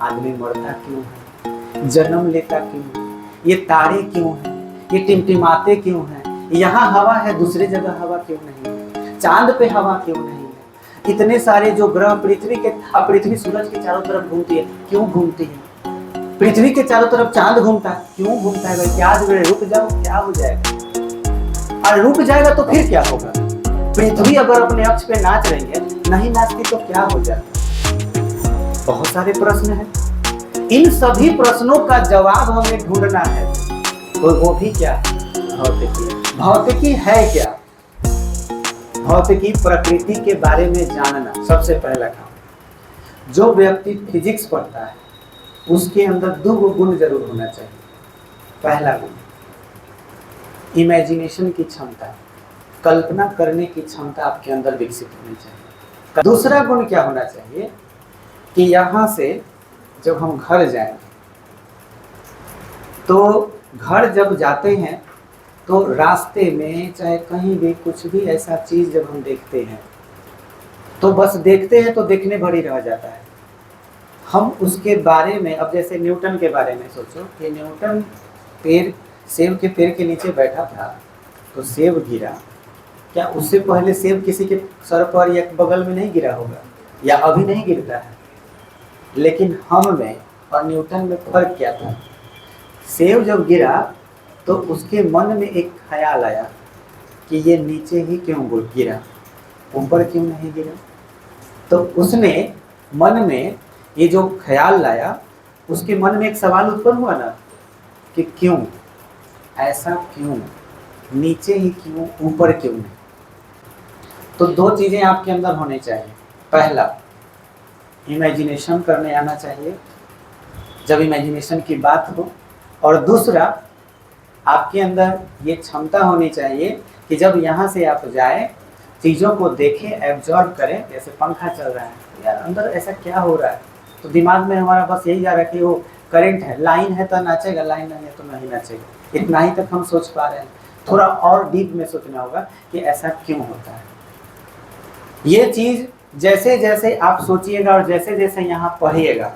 आदमी मरता क्यों है, जन्म लेता क्यों है, ये तारे क्यों हैं, ये टिमटिमाते क्यों हैं, यहाँ हवा है दूसरे जगह हवा क्यों नहीं है, चांद पे हवा क्यों नहीं है, इतने सारे जो ग्रह पृथ्वी के, अब पृथ्वी सूरज के चारों तरफ घूमती है, क्यों घूमती है, पृथ्वी के चारों तरफ चांद घूमता है, क्यों घूमता है भाई, क्या रुक जाओ क्या हो जाएगा, और रुक जाएगा तो फिर क्या होगा, पृथ्वी अगर अपने अक्ष पे नाच रही है, नहीं नाचती तो क्या हो जाता। बहुत सारे प्रश्न हैं, इन सभी प्रश्नों का जवाब हमें ढूंढना है, तो वो भी क्या है, भौतिकी। भौतिकी है क्या, भौतिकी प्रकृति के बारे में जानना सबसे पहला काम। जो व्यक्ति फिजिक्स पढ़ता है उसके अंदर दो गुण जरूर होना चाहिए। पहला गुण इमेजिनेशन की क्षमता, कल्पना करने की क्षमता आपके अंदर विकसित होनी चाहिए। दूसरा गुण क्या होना चाहिए कि यहाँ से जब हम घर जाएंगे तो घर जब जाते हैं तो रास्ते में चाहे कहीं भी कुछ भी ऐसा चीज़ जब हम देखते हैं तो बस देखते हैं तो देखने भर ही रह जाता है। हम उसके बारे में, अब जैसे न्यूटन के बारे में सोचो कि न्यूटन सेब के पेड़ के नीचे बैठा था तो सेब गिरा, क्या उससे पहले सेब किसी के सर पर या बगल में नहीं गिरा होगा, या अभी नहीं गिरता है। लेकिन हम में और न्यूटन में फर्क क्या था, सेब जब गिरा तो उसके मन में एक ख्याल आया कि ये नीचे ही क्यों गिरा, ऊपर क्यों नहीं गिरा। तो उसने मन में ये जो ख्याल लाया, उसके मन में एक सवाल उत्पन्न हुआ ना कि क्यों ऐसा, क्यों नीचे ही क्यों, ऊपर क्यों नहीं। तो दो चीज़ें आपके अंदर होने चाहिए। पहला, इमेजिनेशन करने आना चाहिए जब इमेजिनेशन की बात हो, और दूसरा आपके अंदर ये क्षमता होनी चाहिए कि जब यहाँ से आप जाए चीज़ों को देखें, एब्जॉर्ब करें। जैसे पंखा चल रहा है, यार अंदर ऐसा क्या हो रहा है, तो दिमाग में हमारा बस यही जा रहा है कि वो करंट है, लाइन है तो नाचेगा, लाइन नहीं है तो नहीं नाचेगा। इतना ही तक हम सोच पा रहे हैं। थोड़ा और डीप में सोचना होगा कि ऐसा क्यों होता है। ये चीज़ जैसे जैसे आप सोचिएगा और जैसे जैसे यहाँ पढ़िएगा,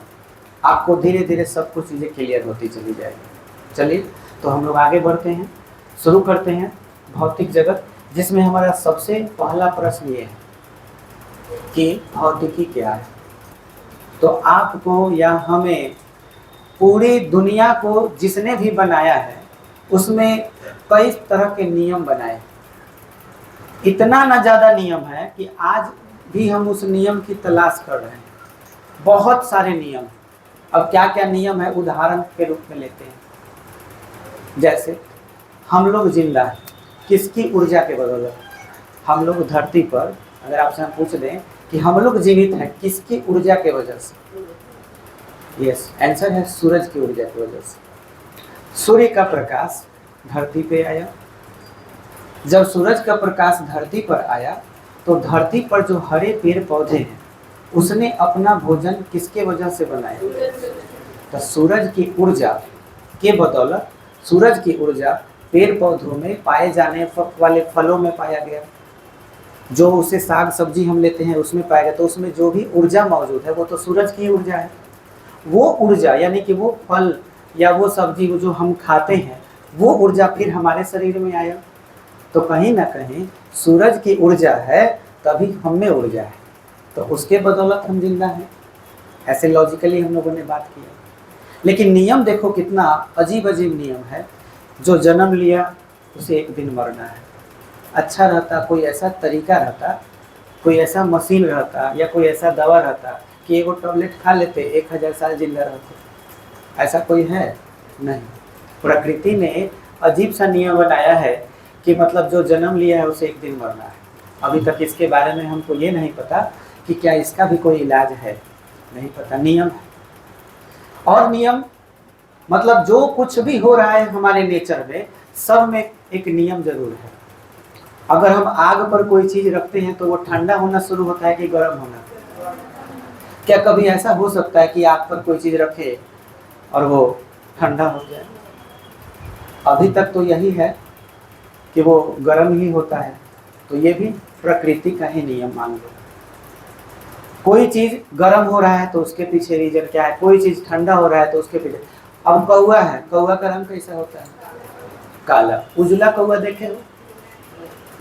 आपको धीरे धीरे सब कुछ चीज़ें क्लियर होती चली जाएगी। चलिए तो हम लोग आगे बढ़ते हैं, शुरू करते हैं भौतिक जगत, जिसमें हमारा सबसे पहला प्रश्न ये है कि भौतिकी क्या है। तो आपको या हमें, पूरी दुनिया को जिसने भी बनाया है उसमें कई तरह के नियम बनाए। इतना ना ज़्यादा नियम है कि आज भी हम उस नियम की तलाश कर रहे हैं। बहुत सारे नियम। अब क्या क्या नियम है उदाहरण के रूप में लेते हैं। जैसे हम लोग जिंदा हैं, किसकी ऊर्जा के बदौलत। हम लोग धरती पर, अगर आपसे हम पूछ दें कि हम लोग जीवित हैं किसकी ऊर्जा के वजह से, यस आंसर है सूरज की ऊर्जा की वजह से। सूर्य का प्रकाश धरती पे आया। जब सूरज का प्रकाश धरती पर आया तो धरती पर जो हरे पेड़ पौधे हैं उसने अपना भोजन किसके वजह से बनाया, तो सूरज की ऊर्जा के बदौलत। सूरज की ऊर्जा पेड़ पौधों में पाए जाने वाले फलों में पाया गया, जो उसे साग सब्जी हम लेते हैं उसमें पाया गया। तो उसमें जो भी ऊर्जा मौजूद है वो तो सूरज की ऊर्जा है। वो ऊर्जा यानी कि वो फल या वो सब्जी जो हम खाते हैं वो ऊर्जा फिर हमारे शरीर में आया। तो कहीं ना कहीं सूरज की ऊर्जा है तभी हम में ऊर्जा है, तो उसके बदौलत हम जिंदा हैं। ऐसे लॉजिकली हम लोगों ने बात किया। लेकिन नियम देखो कितना अजीब अजीब नियम है। जो जन्म लिया उसे एक दिन मरना है। अच्छा रहता, कोई ऐसा तरीका रहता, कोई ऐसा मशीन रहता या कोई ऐसा दवा रहता कि एगो टैबलेट खा लेते 1000 साल जिंदा रहते। ऐसा कोई है नहीं। प्रकृति ने अजीब सा नियम बनाया है कि मतलब जो जन्म लिया है उसे एक दिन मरना है। अभी तक इसके बारे में हमको ये नहीं पता कि क्या इसका भी कोई इलाज है, नहीं पता। नियम है। और नियम मतलब जो कुछ भी हो रहा है हमारे नेचर में, सब में एक नियम जरूर है। अगर हम आग पर कोई चीज रखते हैं तो वो ठंडा होना शुरू होता है कि गर्म होना। क्या कभी ऐसा हो सकता है कि आग पर कोई चीज रखे और वो ठंडा हो जाए? अभी तक तो यही है कि वो गर्म ही होता है। तो ये भी प्रकृति का ही नियम मान लो। कोई चीज गर्म हो रहा है तो उसके पीछे रीजन क्या है, कोई चीज ठंडा हो रहा है तो उसके पीछे। अब कौवा है, कौवा का रंग कैसा होता है? काला। उजला कौवा देखे हो?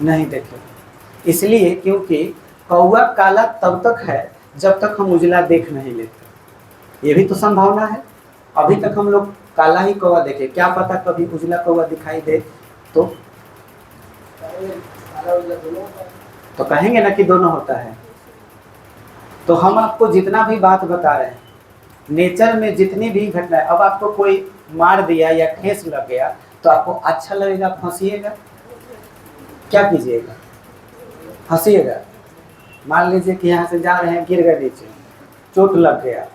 नहीं देखे। इसलिए क्योंकि कौवा काला तब तक है जब तक हम उजला देख नहीं लेते। ये भी तो संभावना है। अभी तक हम लोग काला ही कौवा देखे, क्या पता कभी उजला कौवा दिखाई दे तो कहेंगे ना कि दोनों होता है। तो हम आपको जितना भी बात बता रहे हैं, नेचर में जितनी भी घटनाएं, अब आपको कोई मार दिया या ठेस लग गया तो आपको अच्छा लगेगा, आप हंसिएगा, क्या कीजिएगा? हंसिएगा। मान लीजिए कि यहाँ से जा रहे हैं, गिर गए नीचे, चोट लग गया,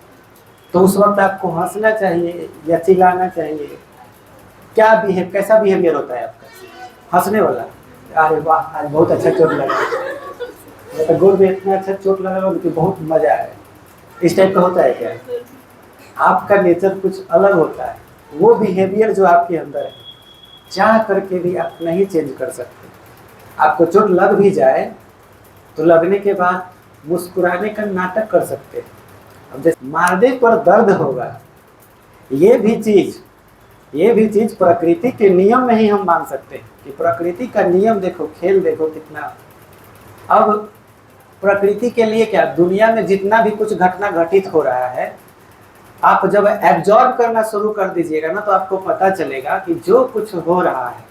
तो उस वक्त आपको हंसना चाहिए या चिल्लाना चाहिए? क्या कैसा बिहेवियर होता है आपका? हंसने वाला। अरे वाह, आज बहुत अच्छा चोट लगा, तो गोड़ में इतना अच्छा चोट लगा कि बहुत मजा आया, इस टाइप का होता है क्या? आपका नेचर कुछ अलग होता है। वो बिहेवियर जो आपके अंदर है, चाह करके भी आप नहीं चेंज कर सकते। आपको चोट लग भी जाए तो लगने के बाद मुस्कुराने का नाटक कर सकते हैं। अब जैसे मारने पर दर्द होगा, ये भी चीज प्रकृति के नियम में ही हम मान सकते हैं कि प्रकृति का नियम देखो, खेल देखो कितना। अब प्रकृति के लिए क्या, दुनिया में जितना भी कुछ घटना घटित हो रहा है, आप जब एब्जॉर्ब करना शुरू कर दीजिएगा ना, तो आपको पता चलेगा कि जो कुछ हो रहा है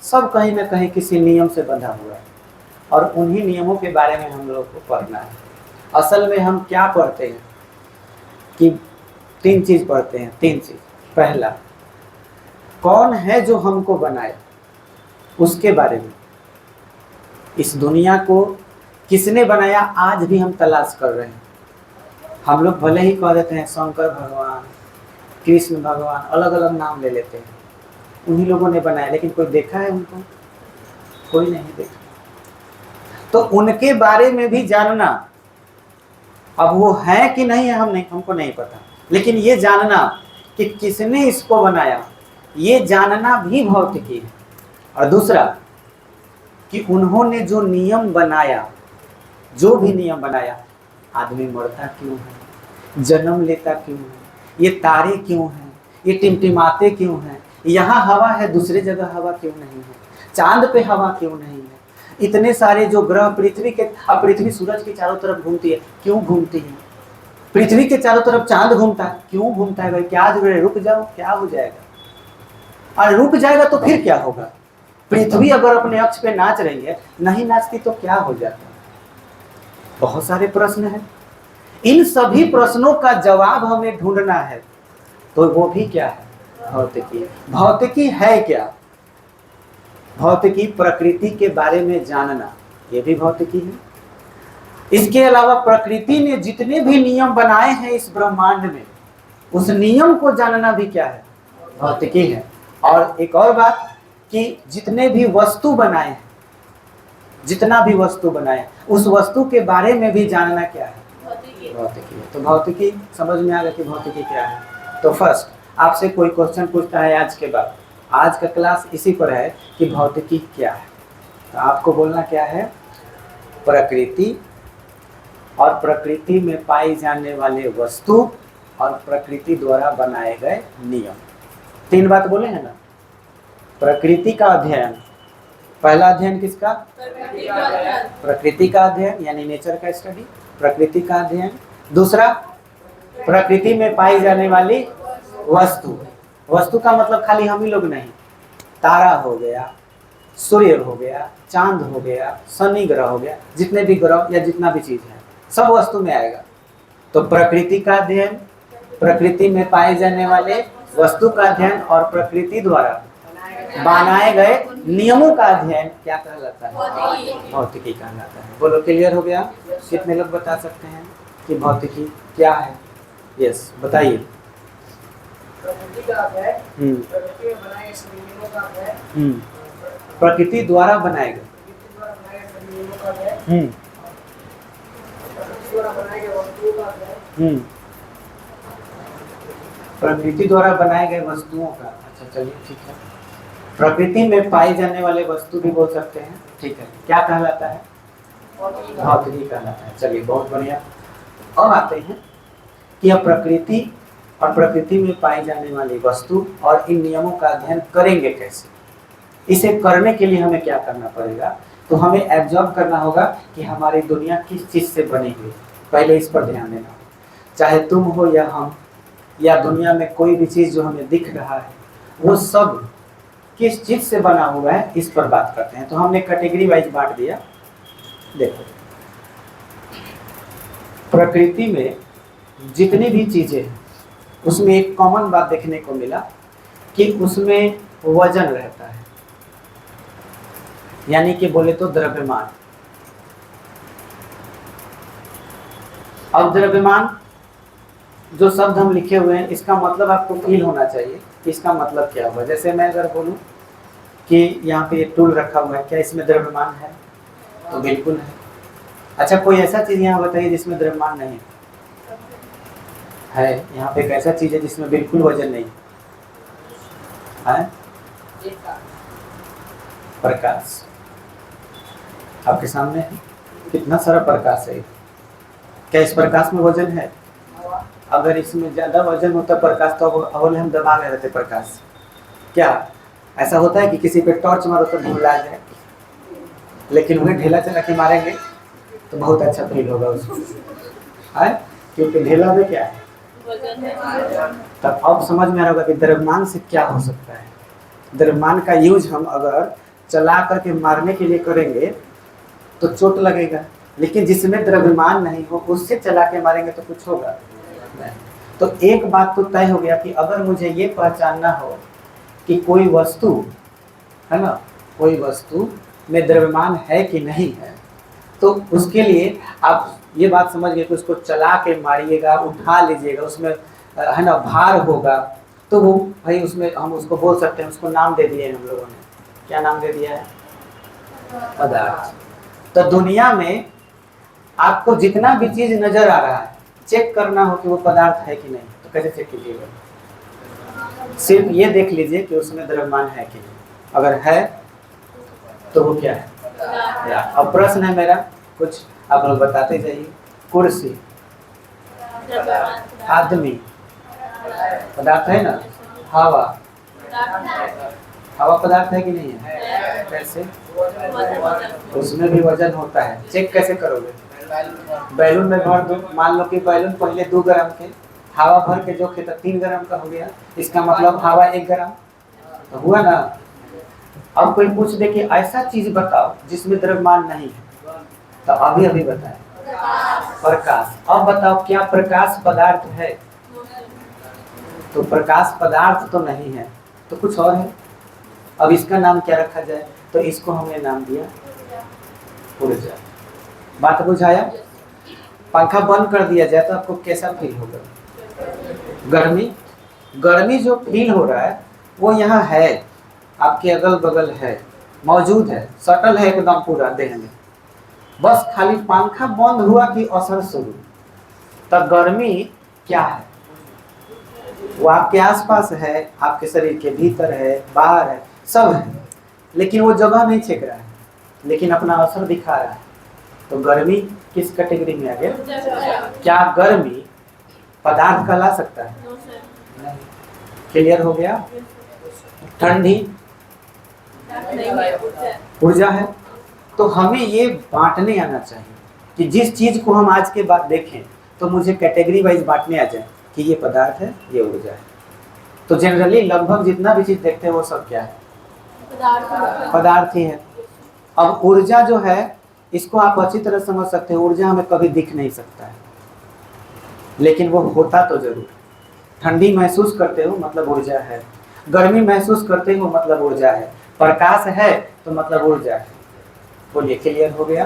सब कहीं ना कहीं किसी नियम से बंधा हुआ है, और उन्हीं नियमों के बारे में हम लोग को पढ़ना है। असल में हम क्या पढ़ते हैं कि 3 चीज पढ़ते हैं, 3 चीज। पहला, कौन है जो हमको बनाए, उसके बारे में। इस दुनिया को किसने बनाया, आज भी हम तलाश कर रहे हैं। हम लोग भले ही कह देते हैं शंकर भगवान, कृष्ण भगवान, अलग अलग नाम ले लेते हैं, उन्हीं लोगों ने बनाया, लेकिन कोई देखा है उनको? कोई नहीं देखा। तो उनके बारे में भी जानना, अब वो है कि नहीं है हमको नहीं पता, लेकिन ये जानना कि किसने इसको बनाया, ये जानना भी भौतिकी है। और दूसरा कि उन्होंने जो नियम बनाया, जो भी नियम बनाया, आदमी मरता क्यों है, जन्म लेता क्यों है, ये तारे क्यों हैं, ये टिमटिमाते क्यों हैं, यहाँ हवा है दूसरी जगह हवा क्यों नहीं है, चांद पे हवा क्यों नहीं है, इतने सारे जो ग्रह पृथ्वी सूरज के चारों तरफ घूमती है, क्यों घूमती है, पृथ्वी के चारों तरफ चांद घूमता है, क्यों घूमता है भाई? क्या जुड़े, रुक जाओ, क्या हो जाएगा? और रुक जाएगा तो फिर क्या होगा? पृथ्वी अगर अपने अक्ष पे नाच रही है, नहीं नाचती तो क्या हो जाता? बहुत सारे प्रश्न हैं। इन सभी प्रश्नों का जवाब हमें ढूंढना है, तो वो भी क्या है? भौतिकी। भौतिकी है क्या? भौतिकी प्रकृति के बारे में जानना, ये भी भौतिकी है। इसके अलावा प्रकृति ने जितने भी नियम बनाए हैं इस ब्रह्मांड में, उस नियम को जानना भी क्या है? भौतिकी है। और एक और बात कि जितने भी वस्तु बनाए हैं, जितना भी वस्तु बनाए, उस वस्तु के बारे में भी जानना क्या है? भौतिकी है। तो भौतिकी समझ में आ गया कि भौतिकी क्या है। तो फर्स्ट आपसे कोई क्वेश्चन पूछता है आज के बाद, आज का क्लास इसी पर है कि भौतिकी क्या है, तो आपको बोलना क्या है? प्रकृति और प्रकृति में पाई जाने वाले वस्तु और प्रकृति द्वारा बनाए गए नियम। 3 बात बोले हैं ना। प्रकृति का अध्ययन, पहला अध्ययन किसका? प्रकृति का अध्ययन, यानी नेचर का स्टडी, प्रकृति का अध्ययन। दूसरा, प्रकृति में पाई जाने वाली वस्तु। वस्तु का मतलब खाली हम ही लोग नहीं, तारा हो गया, सूर्य हो गया, चांद हो गया, शनि ग्रह हो गया, जितने भी ग्रह या जितना भी चीज है सब वस्तु में आएगा। तो प्रकृति का अध्ययन, प्रकृति में पाए जाने वाले वस्तु का अध्ययन और प्रकृति द्वारा बनाए गए नियमों का अध्ययन क्या कहलाता है? भौतिकी कहलाता है। बोलो, क्लियर हो गया? कितने लोग बता सकते हैं कि भौतिकी क्या है? यस, बताइए। प्रकृति का अध्ययन, प्रकृति में बनाए गए नियमों का अध्ययन, प्रकृति द्वारा बनाए गए, नियमों का अध्ययन, प्रकृति द्वारा बनाए गए वस्तुओं का अध्ययन, प्रकृति द्वारा बनाए गए वस्तुओं का। अच्छा, चलिए ठीक है। प्रकृति में पाई जाने वाले वस्तु भी बोल सकते हैं, ठीक है। क्या कहलाता है? भौतिकी कहलाता है। चलिए बहुत बढ़िया। अब आते हैं कि अब प्रकृति और प्रकृति में पाई जाने वाली वस्तु और इन नियमों का अध्ययन करेंगे कैसे। इसे करने के लिए हमें क्या करना पड़ेगा, तो हमें एब्जॉर्ब करना होगा कि हमारी दुनिया किस चीज़ से बनी हुई है। पहले इस पर ध्यान देना, चाहे तुम हो या हम या दुनिया में कोई भी चीज़ जो हमें दिख रहा है वो सब किस चीज़ से बना हुआ है, इस पर बात करते हैं। तो हमने कैटेगरी वाइज बांट दिया। देखो, प्रकृति में जितनी भी चीज़ें हैं उसमें एक कॉमन बात देखने को मिला कि उसमें वजन रहता है, यानी कि बोले तो द्रव्यमान। अब द्रव्यमान जो शब्द हम लिखे हुए हैं इसका मतलब आपको फील होना चाहिए कि इसका मतलब क्या हुआ। जैसे मैं अगर बोलूं कि यहाँ पे एक टूल रखा हुआ है, क्या इसमें द्रव्यमान है? तो बिल्कुल है। अच्छा, कोई ऐसा चीज यहाँ बताइए जिसमें द्रव्यमान नहीं है? यहाँ पे एक ऐसा चीज है जिसमें बिल्कुल वजन नहीं है? प्रकाश आपके सामने है, कितना सारा प्रकाश है। क्या इस प्रकाश में वजन है? अगर इसमें ज्यादा वजन होता प्रकाश तो अवल हम दबा रहे रहते प्रकाश। क्या ऐसा होता है कि किसी पे टॉर्च मारो तो ढूंढा जाए, लेकिन उन्हें ढेला चला के मारेंगे तो बहुत अच्छा फील होगा उसको, है? क्योंकि ढेला में क्या है? तब अब समझ में आ रहा होगा कि द्रव्यमान से क्या हो सकता है। द्रव्यमान का यूज हम अगर चला करके मारने के लिए करेंगे तो चोट लगेगा, लेकिन जिसमें द्रव्यमान नहीं हो उससे चला के मारेंगे तो कुछ होगा नहीं। तो एक बात तो तय हो गया कि अगर मुझे ये पहचानना हो कि कोई वस्तु है ना, कोई वस्तु में द्रव्यमान है कि नहीं है, तो उसके लिए आप ये बात समझ गए कि उसको चला के मारिएगा, उठा लीजिएगा, उसमें है ना भार होगा, तो वो भाई उसमें हम उसको बोल सकते हैं, उसको नाम दे दिए हम लोगों ने। क्या नाम दे दिया है? पदार्थ। तो दुनिया में आपको जितना भी चीज नजर आ रहा है, चेक करना हो कि वो पदार्थ है कि नहीं, तो कैसे चेक कीजिएगा? सिर्फ ये देख लीजिए कि उसमें द्रव्यमान है कि नहीं। अगर है तो वो क्या है? अब प्रश्न है मेरा, कुछ आप लोग बताते जाइए। कुर्सी आदमी पदार्थ है ना? हवा, हवा पदार्थ है कि नहीं है? कैसे? उसमें भी वजन होता है। चेक कैसे करोगे? बैलून में भर दो, मान लो कि बैलून पहले 2 ग्राम के, हवा भर के जो थे तो 3 ग्राम का हो गया, इसका मतलब हवा 1 ग्राम तो हुआ ना। अब कोई पूछ दे कि ऐसा चीज बताओ जिसमें द्रव्यमान नहीं है, तो अभी अभी बताएं, प्रकाश। अब बताओ क्या प्रकाश पदार्थ है? तो प्रकाश पदार्थ तो नहीं है, तो कुछ और है। अब इसका नाम क्या रखा जाए? तो इसको हमने नाम दिया ऊर्जा। बात बुझाया? पंखा बंद कर दिया जाए तो आपको कैसा फील होगा? गर्मी। गर्मी जो फील हो रहा है वो यहाँ है, आपके अगल बगल है, मौजूद है, सटल है एकदम पूरा देह में। बस खाली पंखा बंद हुआ कि असर शुरू। तब गर्मी क्या है? वो आपके आसपास है, आपके शरीर के भीतर है, बाहर है, सब है, लेकिन वो जगह नहीं छेक रहा है, लेकिन अपना असर दिखा रहा है। तो गर्मी किस कैटेगरी में आ गया? क्या गर्मी पदार्थ कहला सकता है? नहीं। क्लियर हो गया? ठंडी ऊर्जा है। तो हमें ये बांटने आना चाहिए कि जिस चीज को हम आज के बाद देखें तो मुझे कैटेगरी वाइज बांटने आ जाए कि ये पदार्थ है, ये ऊर्जा है। तो जनरली लगभग जितना भी चीज देखते हैं वो सब क्या है? पदार्थ ही है। अब ऊर्जा जो है इसको आप अच्छी तरह समझ सकते हैं। ऊर्जा हमें कभी दिख नहीं सकता है, लेकिन वो होता तो जरूर। ठंडी महसूस करते हो मतलब ऊर्जा है, गर्मी महसूस करते हो मतलब ऊर्जा है, प्रकाश है तो मतलब ऊर्जा है। बोलिए, क्लियर हो गया?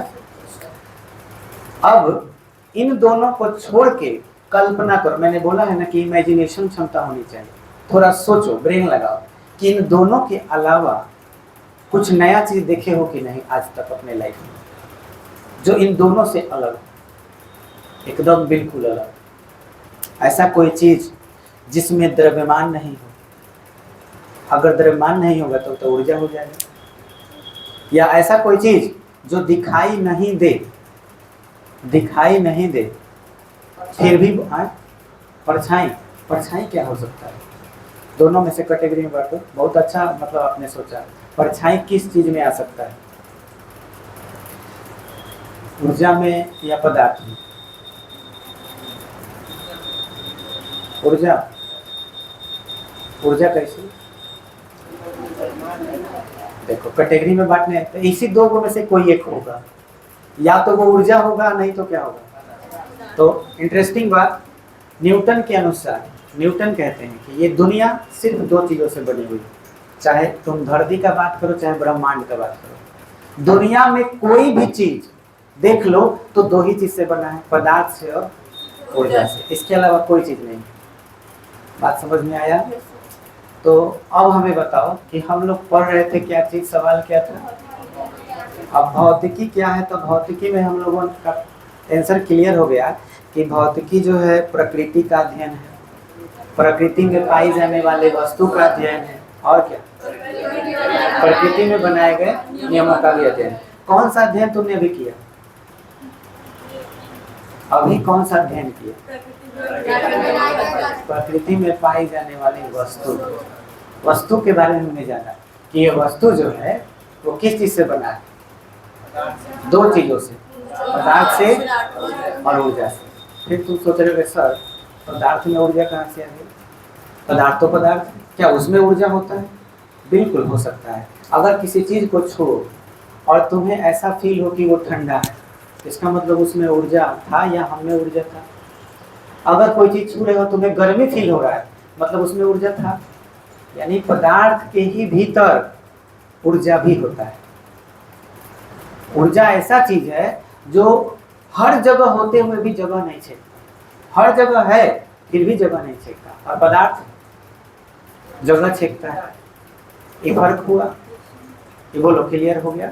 अब इन दोनों को छोड़ के कल्पना करो। मैंने बोला है ना कि इमेजिनेशन क्षमता होनी चाहिए। थोड़ा सोचो, ब्रेन लगाओ कि इन दोनों के अलावा कुछ नया चीज देखे हो कि नहीं आज तक अपने लाइफ में, जो इन दोनों से अलग, एकदम बिल्कुल अलग। ऐसा कोई चीज जिसमें द्रव्यमान नहीं हो। अगर द्रव्यमान नहीं होगा तो ऊर्जा हो जाएगी। या ऐसा कोई चीज जो दिखाई नहीं दे दिखाई नहीं दे फिर भी परछाई, परछाई क्या हो सकता है? दोनों में से कैटेगरी में बांटो। बहुत अच्छा मतलब आपने सोचा। परछाई किस चीज में आ सकता है? ऊर्जा में या पदार्थ में? ऊर्जा, ऊर्जा कैसी? देखो कैटेगरी में बांटने हैं तो इसी दो में से कोई एक होगा, या तो वो ऊर्जा होगा नहीं तो क्या होगा। तो इंटरेस्टिंग बात, न्यूटन के अनुसार, न्यूटन कहते हैं कि ये दुनिया सिर्फ दो चीज़ों से बनी हुई है। चाहे तुम धरती का बात करो चाहे ब्रह्मांड का बात करो, दुनिया में कोई भी चीज देख लो तो दो ही चीज से बना है, पदार्थ से और ऊर्जा से, इसके अलावा कोई चीज नहीं। बात समझ में आया? तो अब हमें बताओ कि हम लोग पढ़ रहे थे क्या चीज, सवाल क्या था? अब भौतिकी क्या है? तो भौतिकी में हम लोगों का आंसर क्लियर हो गया कि भौतिकी जो है प्रकृति का अध्ययन है, प्रकृति में पाई जाने वाले वस्तु का अध्ययन है, और क्या प्रकृति में बनाए गए नियमों का भी अध्ययन। कौन सा अध्ययन तुमने अभी किया? अभी कौन सा अध्ययन किया? प्रकृति में पाई जाने वाली वस्तु, वस्तु के बारे में हमने जाना कि ये वस्तु जो है वो किस चीज से बना है? दो चीजों से, पदार्थ से और ऊर्जा से। फिर तुम सोच रहे हो सर पदार्थ में ऊर्जा कहाँ से आ गई? पदार्थ तो पदार्थ, क्या उसमें ऊर्जा होता है? बिल्कुल हो सकता है। अगर किसी चीज को छू और तुम्हें ऐसा फील हो कि वो ठंडा है, इसका मतलब उसमें ऊर्जा था या हमें ऊर्जा था। अगर कोई चीज छू रहे हो तुम्हें गर्मी फील हो रहा है, मतलब उसमें ऊर्जा था। यानी पदार्थ के ही भीतर ऊर्जा भी होता है। ऊर्जा ऐसा चीज है जो हर जगह होते हुए भी जगह नहीं छेड़ता, हर जगह है फिर भी जगह नहीं छेड़ता, और पदार्थ जगह छेड़ता है। ये फर्क हुआ, ये बोलो क्लियर हो गया?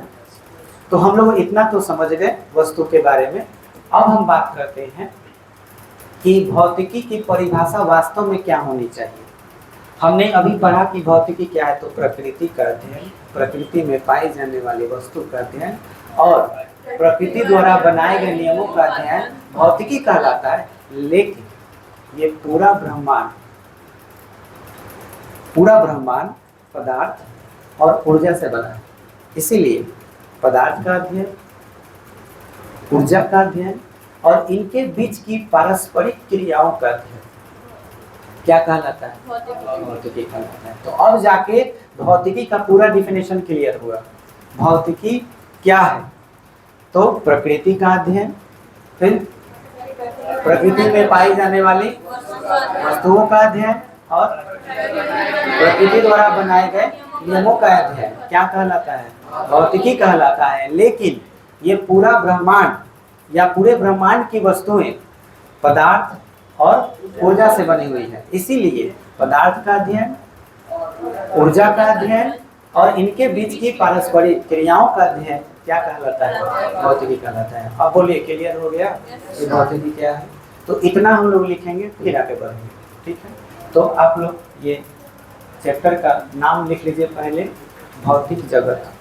तो हम लोग इतना तो समझ गए वस्तु के बारे में। अब हम बात करते हैं कि भौतिकी की परिभाषा वास्तव में क्या होनी चाहिए। हमने अभी पढ़ा कि भौतिकी क्या है, तो प्रकृति का अध्ययन, प्रकृति में पाई जाने वाली वस्तु का अध्ययन और प्रकृति द्वारा बनाए गए नियमों का अध्ययन भौतिकी कहलाता है। लेकिन ये पूरा ब्रह्मांड पदार्थ और ऊर्जा से बना है, इसीलिए पदार्थ का अध्ययन, ऊर्जा का अध्ययन और इनके बीच की पारस्परिक क्रियाओं का अध्ययन क्या कहलाता है? भौतिकी कहलाता है। तो अब जाके भौतिकी का पूरा डिफिनेशन क्लियर हुआ। भौतिकी क्या है? तो प्रकृति का अध्ययन, फिर प्रकृति में पाई जाने वाली वस्तुओं का अध्ययन और प्रकृति द्वारा बनाए गए नियमों का अध्ययन क्या कहलाता है? भौतिकी कहलाता है। लेकिन ये पूरा ब्रह्मांड या पूरे ब्रह्मांड की वस्तुएं पदार्थ और ऊर्जा से बनी हुई है, इसीलिए पदार्थ का अध्ययन, ऊर्जा का अध्ययन और इनके बीच की पारस्परिक क्रियाओं का अध्ययन क्या कहलाता है? भौतिकी कहलाता है। अब बोलिए क्लियर हो गया कि भौतिकी क्या है? तो इतना हम लोग लिखेंगे फिर आगे बढ़ेंगे, ठीक है? तो आप लोग ये चैप्टर का नाम लिख लीजिए पहले, भौतिक जगत।